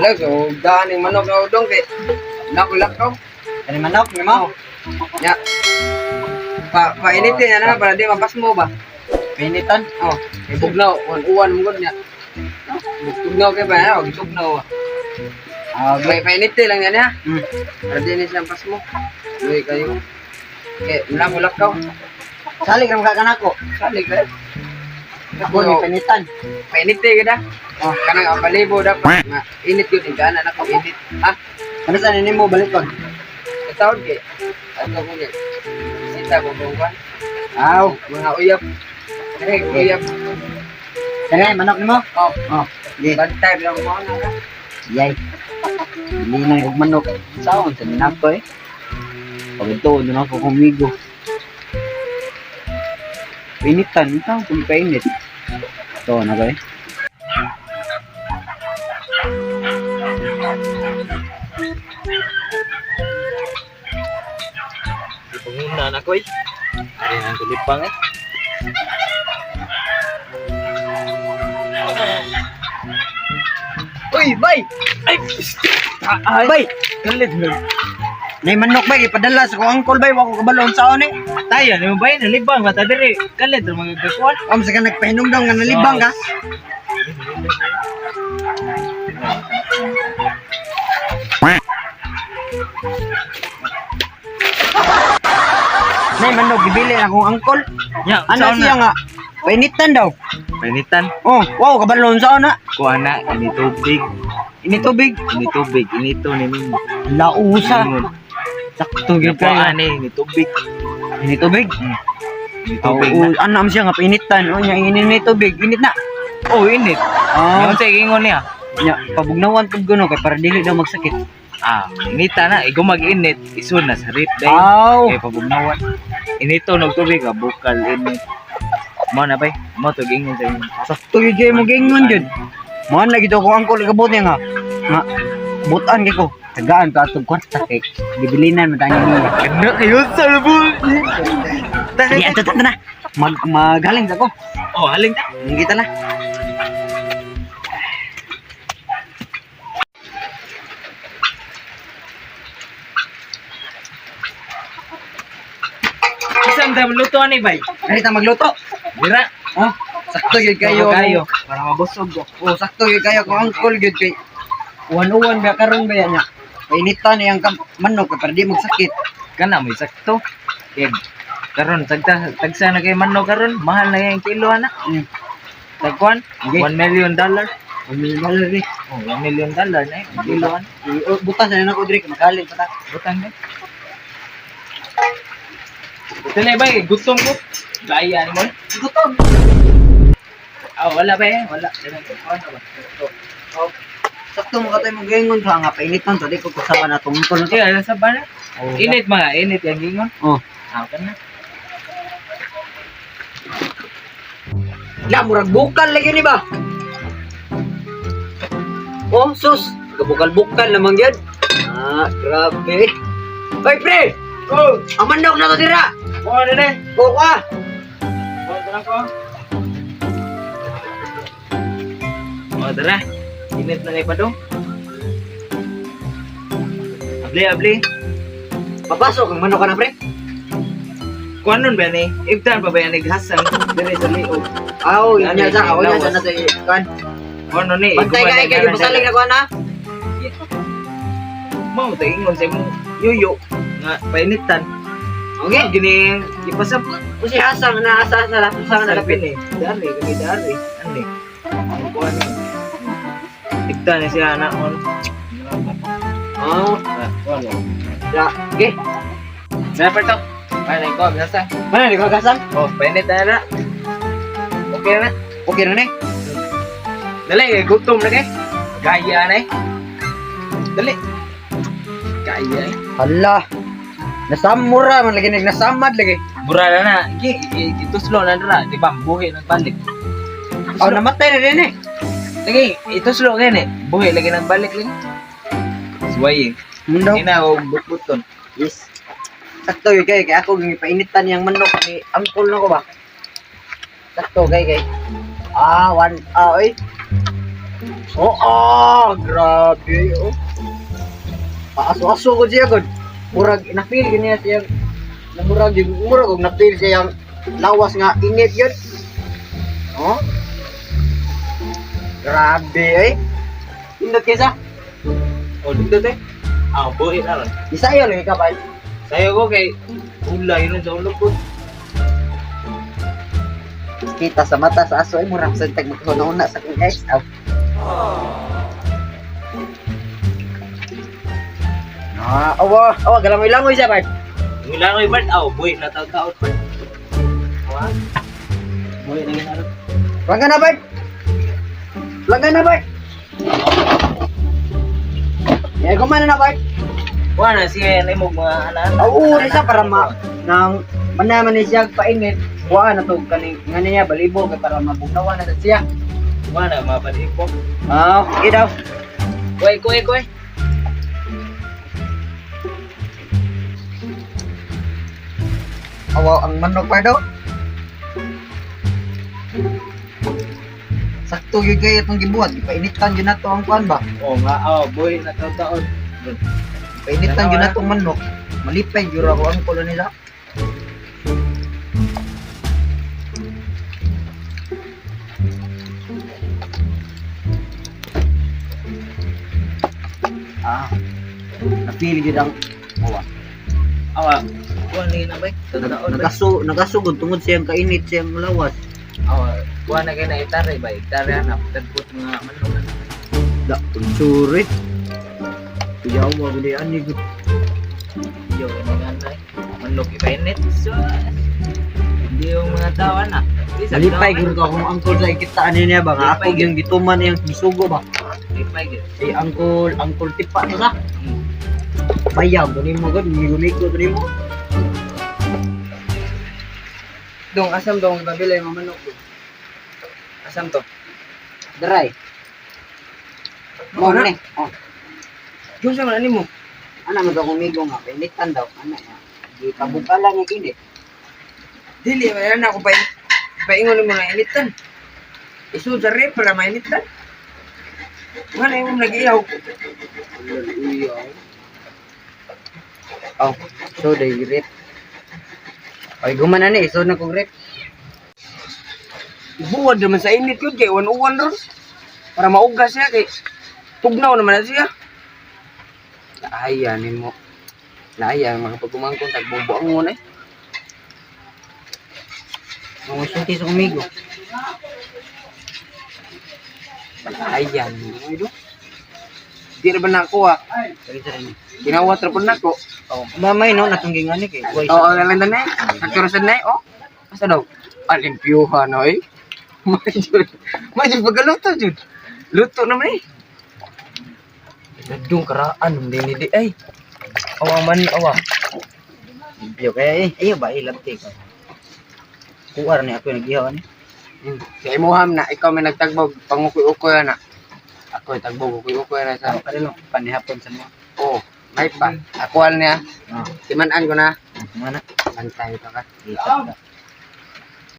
Wala, so daan yung manok na udong kay nakulakaw. Kani manok ni mo. Ya. Painitin yan na para di mapas mo ba? Pinitan. Oh, ibugnaw, uwan mo gud niya. Tugnaw kay ba? Oh, tugnaw. May painitin lang yan ha. Para di ni siyang pas mo. Uy kayo. Eh, nakulakaw. Salig ra kakanako. Salig ka. Ako ni pinitan. Painitin ka da. Oh, kanang balibo dapat. Init yun, hindi na ako init. Ha? Ano sa nimo balik ko? Tawag kay. Ano ko niya? Sita ko buwan. Aw, Mga uyap. Uyap. kani manok nimo? Oh, Oh, di. bantay lang mo na ka. Yay. Dili na og manok. Saon sa ninako eh. Pagtuon na ako kumigo. Pinitan, ikaw kung painit. Ito na ba eh? Panguna na ko eh. Ari nang kulipang eh. Uy, bay! Ay! Ay! Bay! Kalit mo. Nay manok bay ipadala sa ko angkol bay wa ko kabalon saon eh. Tayo, ano ba yun? Nalibang ba? Tadiri. Kalit mo mga kakuan. Am sa ka nagpahinom daw nga nalibang ka. Nay manok gibili na kong angkol. Ya, Ano siya nga? Painitan daw. Painitan. Oh, wow kabalon saon na. Kuha na. Ini tubig. Ini tubig. Ini tubig. Inito ni Mimo. Lausa. Sakto gyud Kuha kay. ni. Ini tubig. Ini tubig. Ini tubig na. Oh, anam siya nga painitan. Oh, nya ini tubig. Init na. Oh, init. Ah, Yung sa ingon niya. nya pabugnawan pud kuno kay para dili daw magsakit. Ah, inita na. Igo mag-init. Isun na sa rip day. Aw. Kaya pabugnawan. Inito nog tubig ka. Bukal init. Mo na ba? Mo to gingon sa inyo. Sakto gyud kay mo gingon jud. Man lagi to ko angkol kabot niya nga. Nga butan kay ko. Tagaan ka atong kwarta kay gibilinan man tani niya. Kena kayo sa labul. Sige, ato na. Maghaling ako. Oh, haling ta. Kita na. Isang dam luto ni bay. Dali ta magluto. Dira. Oh, sakto gyud kayo. Kayo. Para mabusog ko. Oh, sakto gyud kayo ko angkol gyud kay uwan-uwan ba karon ba yan nya. Painitan niyang manok kay para di magsakit. Kana may sakto. Kaya karon tagsa na kay manok karon, mahal na yung kilo ana. Tagkuan, Okay. $1 million. Umil ri. Oh, $1 million na yung kilo ana. Butas na nako diri makalit pa ta. Butang na. Dili ba gutom ko? Gaya ni mo. Gutom. Ah, wala ba eh? Wala. Ano ba? Oh, sakto mo katay mo gingon ka nga painitan to di ko kusaba na tungkol na to. Kaya sa bana. Oh, Init mga, init yung gingon. Oh. Ah, kana. Ya murag bukal lagi ni ba? Oh, sus. Kabukal-bukal naman yun. Ah, grabe. Hoy, pre! Oh, Ang mandok na to dira! oh, dede. Buka! Oh, tara ko. Oh, tara. Init na kayo pa dong. Abli. Papasok ang manok ka na, pre. Kung ano ba ni? Ibtan pa ba yan naghasan? Dire sa liog. Aw, yun niya sa ako niya sa nasa kan. Ano ni? Bantay ka ay kayo pasaling na ko na. Mau tayo ingon sa mong yuyo. Nga, painitan. Okay. Gini, ipasapot. Kasi hasang na asa sa lahat sa Sarapin eh. Dari, kami dari. Ano eh? Ang kuha ni. Ibtan ni siya na on. Oh, Ah, kuha mo. ya. Okay. Dapat to. Ano ko, binasa. Mana di ko kasang? Oh, painit na. Okay na. Okay na ni. Dali, gutom na kay. Gaya na eh. Dali. Gaya eh. Hala. Nasamura man lagi nasamad lagi. Burada na. Ituslo na dira. Di ba? Buhi ng balik. Oh, namatay na din eh. Lagi, ituslo ngayon eh. Buhi lagi ng balik lang. Suwayin. Mundo. Ina, o butbuton. Yes. Sakto yun kay ako gipainitan yang manok ni angkol na ko ba. Sakto kay. Ah, one oy. Grabe oh. Paaso-aso ko siya gud. Murag na-feel gini siya. Murag og na-feel siya yang lawas nga init yun. Oh. Grabe eh. Indot kaysa. O, dito te. Buhi na ron. Isayo lagi ka ba? Sayo ko kay ulay ron sa ulog ko. Kita sa mata sa aso ay murag sa tag magkuna sa kong guys. Awa, galangoy-langoy siya ba? Milangoy Bart, buhi na taon-taon Bart. Awa. Buhi na yun aron. Langgan na, Bart! Langgan na, Bart! Kumana na, Bart! Wala na siya na mo mga anak. Oo, isa para nang manaman ni siya painit. Wala na to kaning ngani niya balibo kay para mabukawan na siya. Wala na mabalik ko. Okay daw. Kuy. Awa ang manok pa daw. Sakto gyud kay atong gibuhat, ipainitan gyud nato ang kuan ba? O nga, buhi na taon-taon. Painitan gyud natong manok. Malipay gyud ako ang kulo nila. Napili gyud ang Awa, kuha na yun na ba? Taon-taon ba? nagasugod tungod siyang kainit siyang lawas. Awa, kuha na kayo na itare ba? Itare hanap. Tagpot mga manok na. Da, unsuri. Kuyaw mo gudi ani gud. Yo, nagantay. Manok ipainit. So, hindi yung mga tawa na. Malipay gyud ko kung angkol sa ikitaan niya ba nga ako Malipay yung gituman yang gisugo ba. Lipay gid. Si angkol tipa na sa. Bayam to nimo gud, migo-migo to nimo. Dong, asam dong, ibabilay mo manok. Asam to. Dry. Mo na. ni. Oh, Yung sa man mo. ana mo daw kumigo nga painitan daw ana ya. Di kabugala nga kinit. Dili man na ako paingon mo na initan. Isu sa rep para mainitan. Wala yung nag-iyaw. Oh, so day rip. Ay gumana ni, so na kong rip. Buwad naman sa init yun kay uwan ron. Para maugas siya kay tugnaw naman na siya. Laayan mo. Laayan mga pagkumangkon tagbubuang mo na eh. Mga sunti sa kumigo. Laayan mo ito. Di na ba nakuha? Ginawat na po na ko. Oh, mamay no natungging ani kay. Oo, lalandan na eh. Nagturusan na eh. Oh, asa daw? Alimpyuhan na eh. Medyo pagkaluto, Jud. Luto naman eh. Dadong karaan, hindi di ay. Awa man, awa. Yo kay ayo ba ilabti ka. Kuwar ni ako nagihaw ni. Kaya Moham na, ikaw may nagtagbog, pangukoy-ukoy na. Ako tagbog, ukoy-ukoy na sa... Ano panihapon sa mo. Oo, may pa. Akwal niya. Ah, Simanan ko na. mana? Bantay ka ka. Ikat ka.